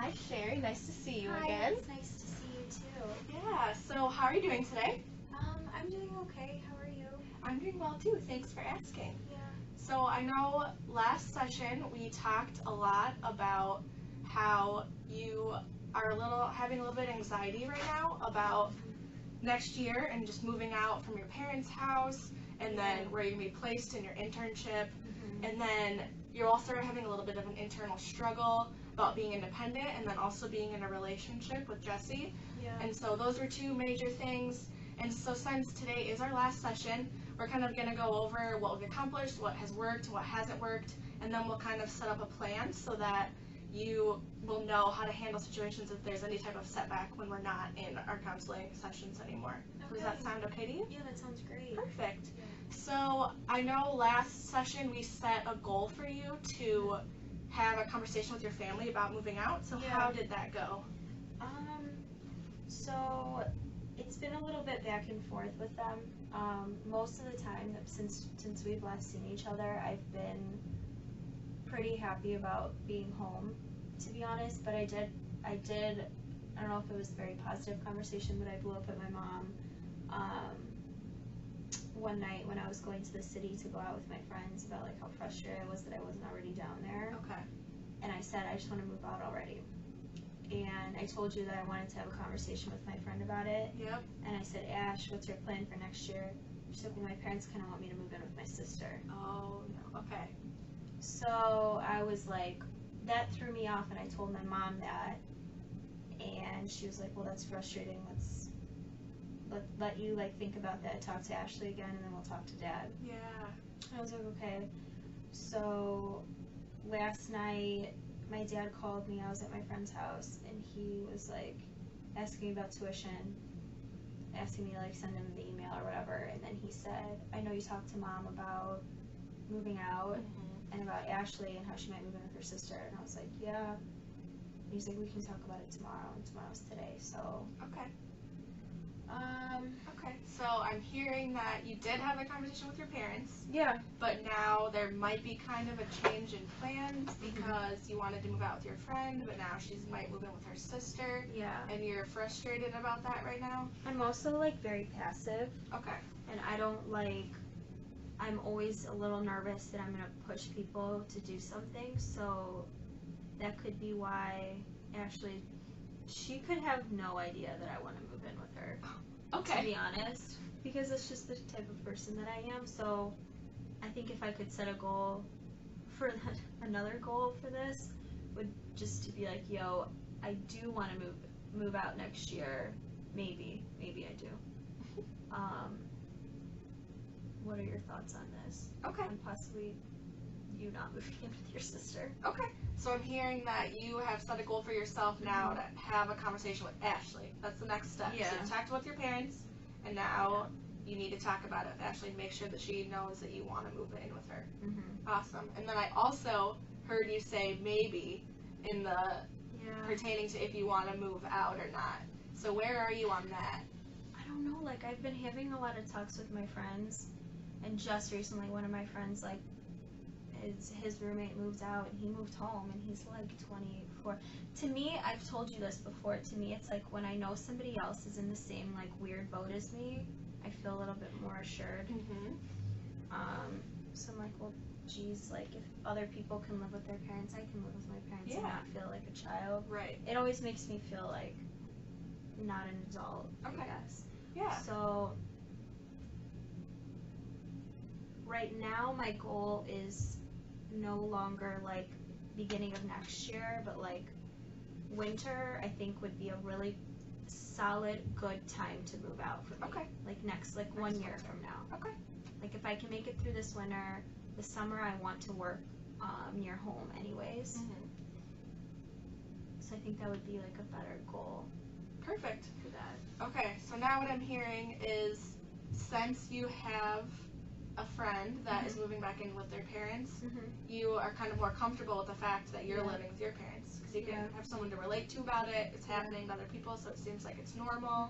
Hi, Sherry. Nice to see you Hi, again. it's nice to see you too. Yeah, so how are you doing today? I'm doing okay. How are you? I'm doing well too. Thanks for asking. Yeah. So I know last session we talked a lot about how you are having a little bit of anxiety right now about next year and just moving out from your parents' house and then where you're going to be placed in your internship. And then you're also having a little bit of an internal struggle about being independent and then also being in a relationship with Jesse. Yeah. And so those were two major things. And so since today is our last session, we're kind of going to go over what we've accomplished, what has worked, what hasn't worked, and then we'll kind of set up a plan so that you will know how to handle situations if there's any type of setback when we're not in our counseling sessions anymore. Okay. Does that sound okay to you? Yeah, that sounds great. Perfect. Yeah. So I know last session we set a goal for you to have a conversation with your family about moving out. So how did that go? So it's been a little bit back and forth with them. Most of the time since we've last seen each other, I've been pretty happy about being home, to be honest, but I did, I don't know if it was a very positive conversation, but I blew up at my mom one night when I was going to the city to go out with my friends about like how frustrated I was that I wasn't already down there. Okay. And I said, I just want to move out already. And I told you that I wanted to have a conversation with my friend about it. Yep. And I said, Ash, what's your plan for next year? She said, well, my parents kind of want me to move in with my sister. Oh, no. Okay. So I was like, that threw me off, and I told my mom that. And she was like, well, that's frustrating. Let you like think about that, talk to Ashley again, and then we'll talk to Dad. Yeah. I was like, okay. So last night, my dad called me. I was at my friend's house, and he was like asking me about tuition, asking me to like send him the email or whatever. And then he said, I know you talked to Mom about moving out and about Ashley and how she might move in with her sister. And I was like, yeah. And he's like, we can talk about it tomorrow, and tomorrow's today. So Okay. Okay. So I'm hearing that you did have a conversation with your parents. Yeah. But now there might be kind of a change in plans because you wanted to move out with your friend, but now she might move in with her sister. Yeah. And you're frustrated about that right now? I'm also like very passive. Okay. And I don't like, I'm always a little nervous that I'm going to push people to do something. So that could be why Ashley, she could have no idea that I want to move in with her. Okay. To be honest, because it's just the type of person that I am. So I think if I could set a goal for another goal for this would just to be like, yo, I do want to move out next year. Maybe I do. What are your thoughts on this? Okay. And possibly you not moving in with your sister. Okay. So I'm hearing that you have set a goal for yourself now to have a conversation with Ashley. That's the next step. Yeah. So you talked with your parents, and now you need to talk about it with Ashley and make sure that she knows that you want to move in with her. Awesome. And then I also heard you say maybe in the pertaining to if you want to move out or not. So where are you on that? I don't know. Like I've been having a lot of talks with my friends, and just recently one of my friends like his roommate moved out and he moved home and he's like 24. To me, I've told you this before, to me it's like when I know somebody else is in the same like weird boat as me, I feel a little bit more assured. So I'm like, well, geez, like if other people can live with their parents, I can live with my parents and not feel like a child. Right. It always makes me feel like not an adult, I guess. Yeah. So right now my goal is no longer like beginning of next year, but like winter I think would be a really solid good time to move out for me. Okay. Like next 1 year from now. Okay. Like if I can make it through this winter, the summer I want to work near home anyways. So I think that would be like a better goal. Perfect. For that. Okay, so now what I'm hearing is since you have a friend that is moving back in with their parents, you are kind of more comfortable with the fact that you're living with your parents because you can have someone to relate to about it. It's happening to other people, so it seems like it's normal.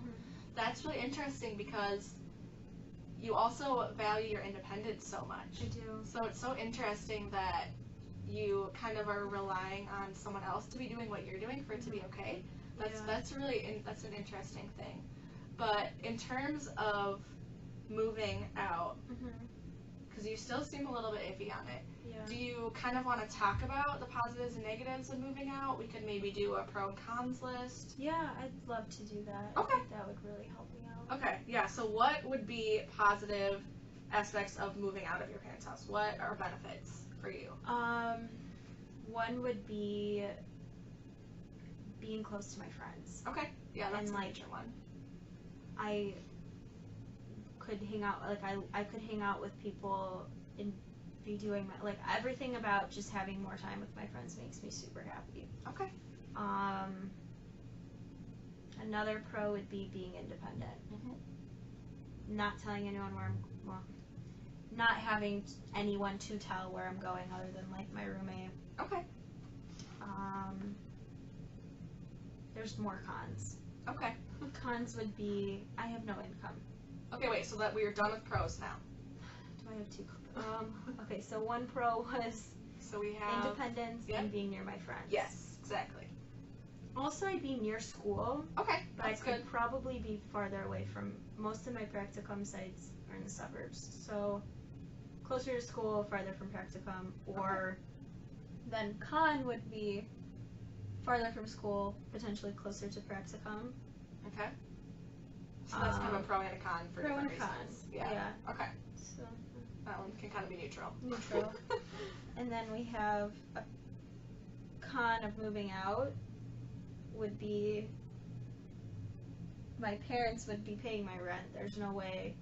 That's really interesting because you also value your independence so much. I do. So it's so interesting that you kind of are relying on someone else to be doing what you're doing for it to be okay. That's really that's an interesting thing. But in terms of moving out, because you still seem a little bit iffy on it, do you kind of want to talk about the positives and negatives of moving out? We could maybe do a pro and cons list. Yeah, I'd love to do that. Okay. I think that would really help me out. Okay, yeah, so what would be positive aspects of moving out of your parents' house? What are benefits for you? One would be being close to my friends. Okay, yeah, that's and a major one. I could hang out, I could hang out with people and be doing everything about just having more time with my friends makes me super happy. Okay. Another pro would be being independent. Not telling anyone not having anyone to tell where I'm going other than my roommate. Okay. There's more cons. Okay. Cons would be I have no income. Okay, wait, so that we are done with pros now. Do I have two? Okay, so one pro was so we have independence and being near my friends. Yes, exactly. Also, I'd be near school. Okay, but I could probably be farther away from most of my practicum sites are in the suburbs. So closer to school, farther from practicum, or then con would be farther from school, potentially closer to practicum. Okay. So that's kind of a pro and a con for pro different and con. reasons. Yeah. Okay. So that one can kind of be neutral. Neutral. And then we have a con of moving out would be my parents would be paying my rent. There's no way.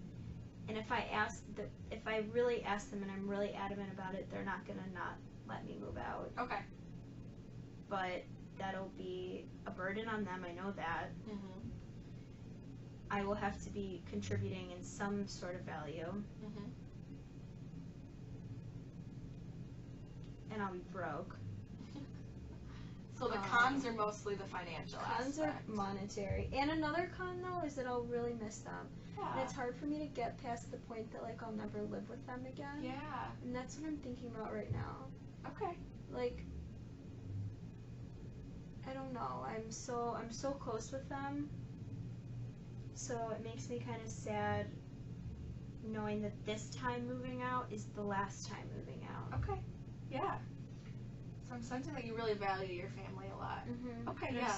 And if I really ask them and I'm really adamant about it, they're not gonna not let me move out. Okay. But that'll be a burden on them. I know that. I will have to be contributing in some sort of value. And I'll be broke. So the cons are mostly the financial Cons aspect. are monetary. And another con, though, is that I'll really miss them. Yeah. And it's hard for me to get past the point that, I'll never live with them again. Yeah. And that's what I'm thinking about right now. Okay. I don't know. I'm so close with them. So it makes me kind of sad knowing that this time moving out is the last time moving out. Okay. Yeah. So I'm sensing that you really value your family a lot. Okay, and yeah.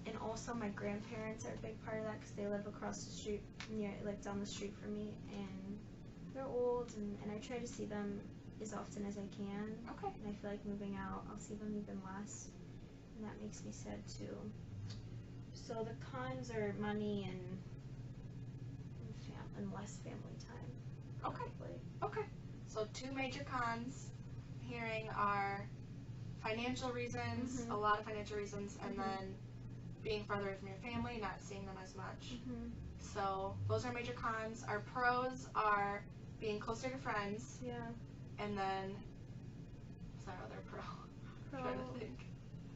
And also my grandparents are a big part of that because they live across the street, down the street from me, and they're old, and I try to see them as often as I can. Okay. And I feel like moving out, I'll see them even less, and that makes me sad too. So the cons are money and less family time. Okay. Okay. So two major cons hearing are financial reasons, a lot of financial reasons, and then being farther away from your family, not seeing them as much. So those are major cons. Our pros are being closer to friends. Yeah. And then what's our other pro? I'm trying to think.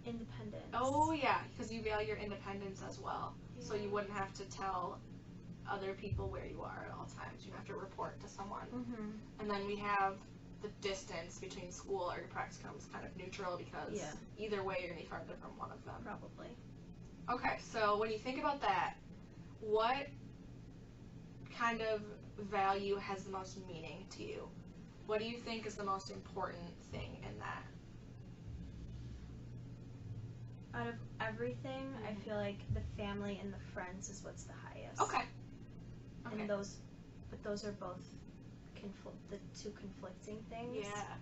Independence. Oh yeah, because you value your independence as well. Yeah. So you wouldn't have to tell other people where you are at all times. You have to report to someone. And then we have the distance between school or your practicum is kind of neutral because either way you're going to be farther from one of them. Probably. Okay, so when you think about that, what kind of value has the most meaning to you? What do you think is the most important thing in that? Out of everything, I feel like the family and the friends is what's the highest. Okay. And those are both the two conflicting things. Yeah.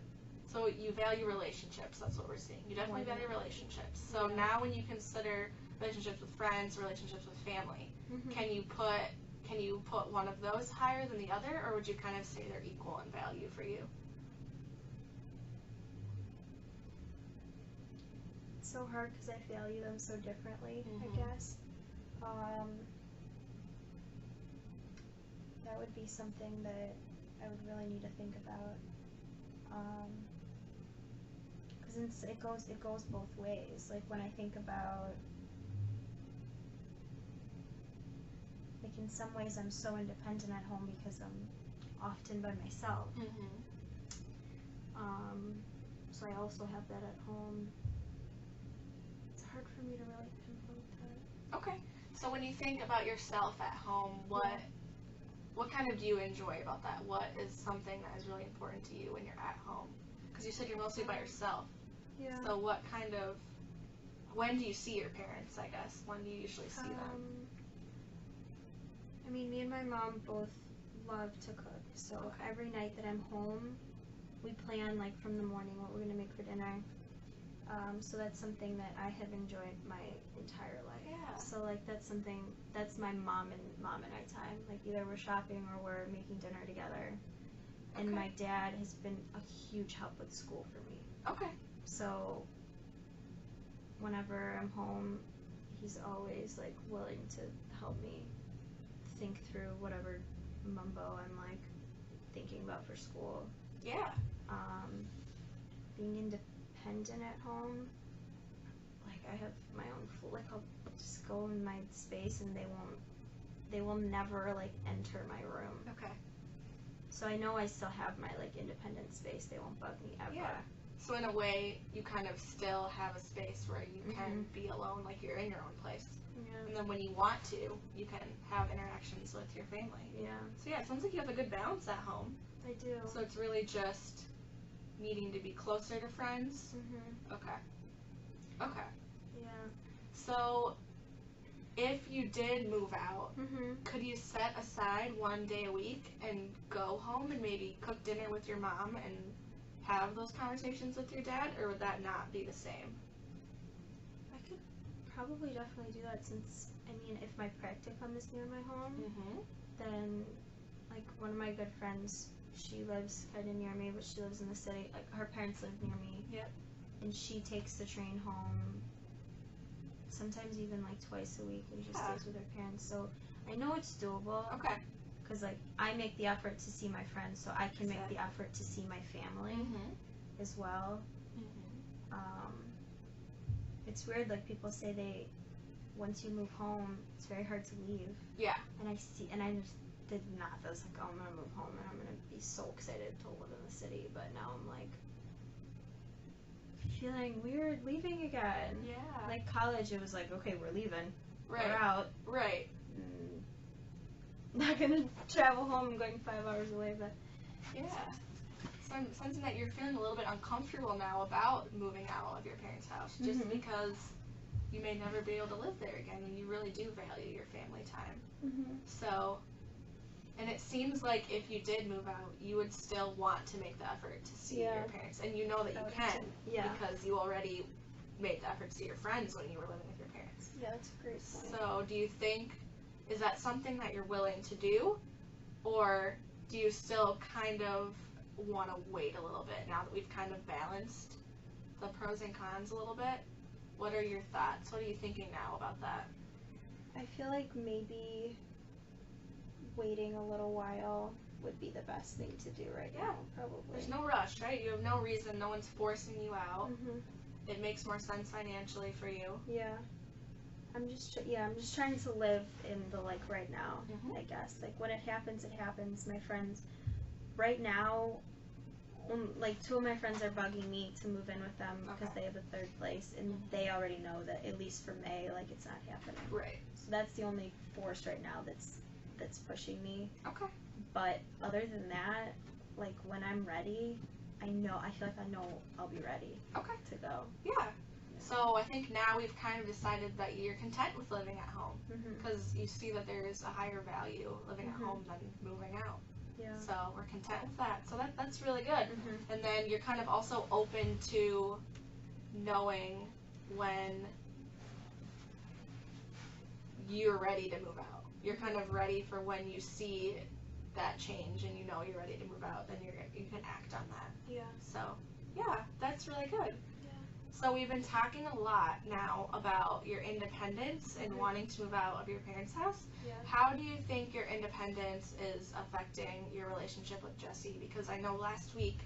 So you value relationships, that's what we're seeing. You definitely value relationships. So now when you consider relationships with friends, relationships with family, can you put one of those higher than the other, or would you kind of say they're equal in value for you? It's so hard because I value them so differently, I guess. That would be something that I would really need to think about. Because it goes both ways. Like when I think about, in some ways I'm so independent at home because I'm often by myself. So I also have that at home. It's hard for me to really pinpoint that. Okay. So when you think about yourself at home, what kind of do you enjoy about that? What is something that is really important to you when you're at home? Because you said you're mostly by yourself. Yeah. So when do you see your parents, I guess? When do you usually see them? I mean, me and my mom both love to cook. So every night that I'm home, we plan like from the morning what we're going to make for dinner. So that's something that I have enjoyed my entire life. Yeah. So like that's my mom and I time. Like either we're shopping or we're making dinner together. And my dad has been a huge help with school for me. Okay. So whenever I'm home, he's always like willing to help me think through whatever mumbo I'm like thinking about for school. Yeah. Being independent at home, like I have my own like I'll just go in my space and they will never like enter my room. Okay. So I know I still have my like independent space. They won't bug me ever. Yeah. So in a way, you kind of still have a space where you can be alone, like you're in your own place. Yeah. And then when you want to, you can have interactions with your family. Yeah. So yeah, it sounds like you have a good balance at home. I do. So it's really just needing to be closer to friends. Okay. Okay. Yeah. So if you did move out, could you set aside one day a week and go home and maybe cook dinner with your mom and have those conversations with your dad, or would that not be the same? I could probably definitely do that since, I mean, if my practicum is near my home, then, like, one of my good friends, she lives kind of near me, but she lives in the city. Like, her parents live near me. Yep. And she takes the train home sometimes even, like, twice a week and just stays with her parents. So I know it's doable. Okay. Because, like, I make the effort to see my friends, so I can make the effort to see my family as well. It's weird, like, people say once you move home, it's very hard to leave. Yeah. And I just did not. I was like, oh, I'm going to move home, and I'm going to be so excited to live in the city. But now I'm, like, feeling weird leaving again. Yeah. Like, college, it was like, okay, we're leaving. Right. We're out. Right. Not gonna travel home. I'm going 5 hours away, but yeah. So I'm sensing that you're feeling a little bit uncomfortable now about moving out of your parents' house, just because you may never be able to live there again, and you really do value your family time. So, and it seems like if you did move out, you would still want to make the effort to see your parents, and you know that you can, because you already made the effort to see your friends when you were living with your parents. Yeah, that's a great point. So, do you think, is that something that you're willing to do, or do you still kind of want to wait a little bit now that we've kind of balanced the pros and cons a little bit? What are your thoughts? What are you thinking now about that? I feel like maybe waiting a little while would be the best thing to do right now, probably. There's no rush, right? You have no reason. No one's forcing you out. It makes more sense financially for you. Yeah. I'm just trying to live in the, like, right now, I guess. Like, when it happens, it happens. My friends, right now, like, 2 of my friends are bugging me to move in with them because they have a third place, and they already know that, at least for May, like, it's not happening. Right. So that's the only force right now that's pushing me. Okay. But other than that, like, when I'm ready, I feel like I know I'll be ready to go. Yeah. So I think now we've kind of decided that you're content with living at home, because you see that there is a higher value living at home than moving out. Yeah. So we're content with that. So that's really good. And then you're kind of also open to knowing when you're ready to move out. You're kind of ready for when you see that change and you know you're ready to move out, then you can act on that. Yeah. So yeah, that's really good. Yeah. So we've been talking a lot now about your independence and wanting to move out of your parents' house. Yeah. How do you think your independence is affecting your relationship with Jesse? Because I know last week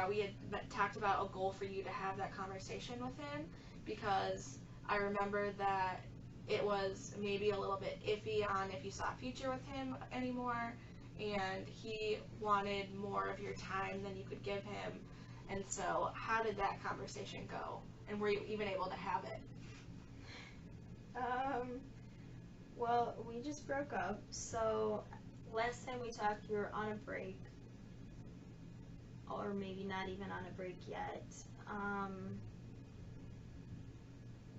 we had talked about a goal for you to have that conversation with him, because I remember that it was maybe a little bit iffy on if you saw a future with him anymore, and he wanted more of your time than you could give him. And so how did that conversation go? And were you even able to have it? Well, we just broke up. So last time we talked, we were on a break. Or maybe not even on a break yet.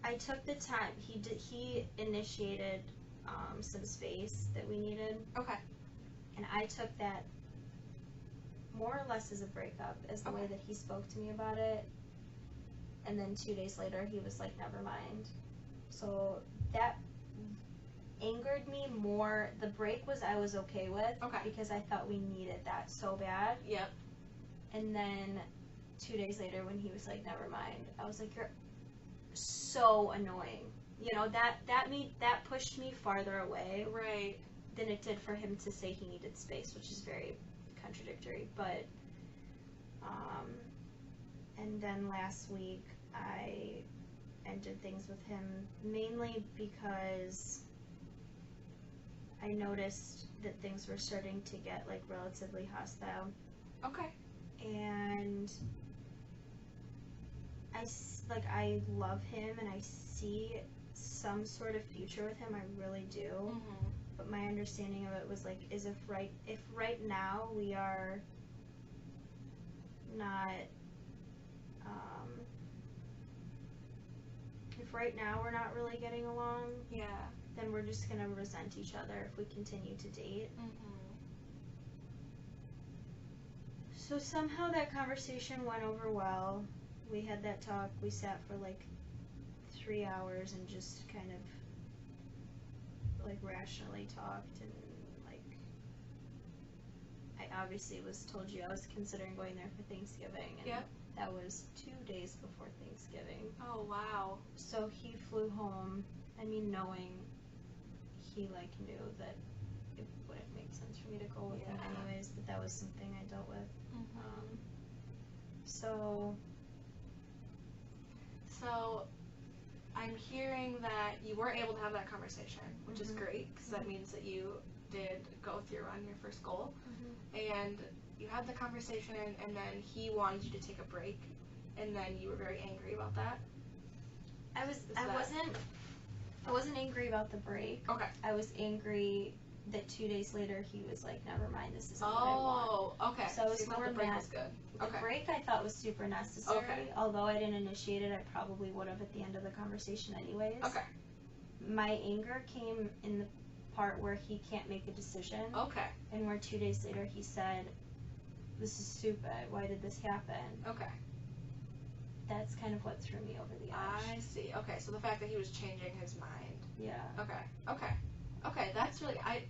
I took the time. He initiated some space that we needed. Okay. And I took that more or less as a breakup, as the way that he spoke to me about it. And then 2 days later, he was like, never mind. So that angered me more. The break I was okay with, because I thought we needed that so bad. Yep. And then 2 days later, when he was like, never mind, I was like, you're so annoying. You know, that pushed me farther away. Right. Than it did for him to say he needed space, which is very contradictory. But and then last week I ended things with him mainly because I noticed that things were starting to get like relatively hostile. Okay. And I love him and I see some sort of future with him. I really do. Mm-hmm. But my understanding of it was like, if right now we are not, if right now we're not really getting along, then we're just gonna resent each other if we continue to date. Mm-hmm. So somehow that conversation went over well. We had that talk. We sat for like 3 hours and just kind of like rationally talked, and like I obviously told you I was considering going there for Thanksgiving, and that was 2 days before Thanksgiving. Oh wow. So he flew home, I mean, knowing he like knew that it wouldn't make sense for me to go with him anyways, but that was something I dealt with. Mm-hmm. So I'm hearing that you weren't able to have that conversation, which is great, because that means that you did go through on your first goal. And you had the conversation, and then he wanted you to take a break, and then you were very angry about that. I wasn't angry about the break. Okay. I was angry that 2 days later he was like, never mind, this isn't what I want. Oh, okay. So I was more the break mad. was good. The break I thought was super necessary. Okay. Although I didn't initiate it, I probably would have at the end of the conversation anyways. Okay. My anger came in the part where he can't make a decision. Okay. And where 2 days later he said, this is stupid, why did this happen? Okay. That's kind of what threw me over the edge. I see. Okay, so the fact that he was changing his mind. Yeah. Okay,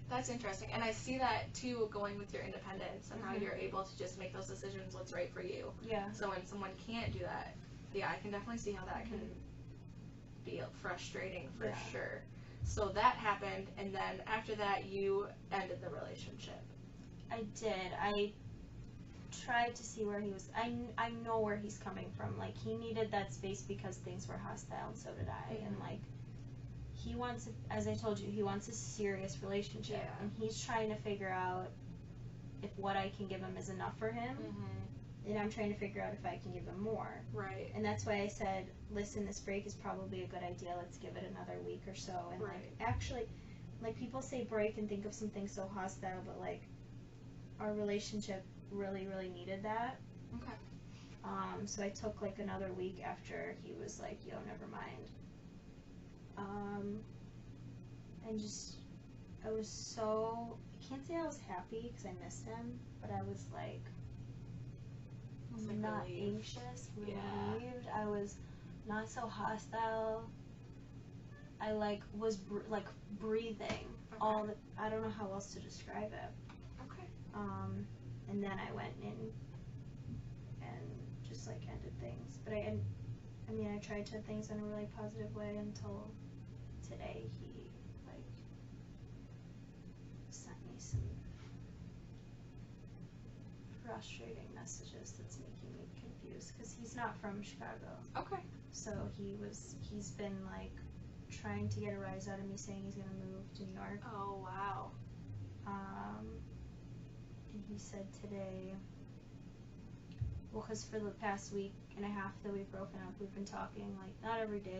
that's interesting. And I see that too, going with your independence and how you're able to just make those decisions what's right for you. Yeah. So when someone can't do that, I can definitely see how that can be frustrating for sure. So that happened, and then after that you ended the relationship. I did. I tried to see where he was. I know where he's coming from. Like, he needed that space because things were hostile, and so did I. And like, he wants, as I told you, he wants a serious relationship, and he's trying to figure out if what I can give him is enough for him, and I'm trying to figure out if I can give him more. Right. And that's why I said, listen, this break is probably a good idea. Let's give it another week or so. And like, actually, like, people say break and think of something so hostile, but like, our relationship really, really needed that. Okay. So I took like another week after he was like, yo, never mind. And just, I was so, I can't say I was happy because I missed him, but I was like not relieved. anxious, relieved. I was not so hostile. I like was breathing all the, I don't know how else to describe it. Okay. And then I went in and just like ended things. But I mean, I tried to end things in a really positive way until today. He like sent me some frustrating messages that's making me confused because he's not from Chicago. Okay. So he's been like trying to get a rise out of me, saying he's gonna move to New York. Oh wow. And he said today, Well, because for the past week and a half that we've broken up, we've been talking, like, not every day,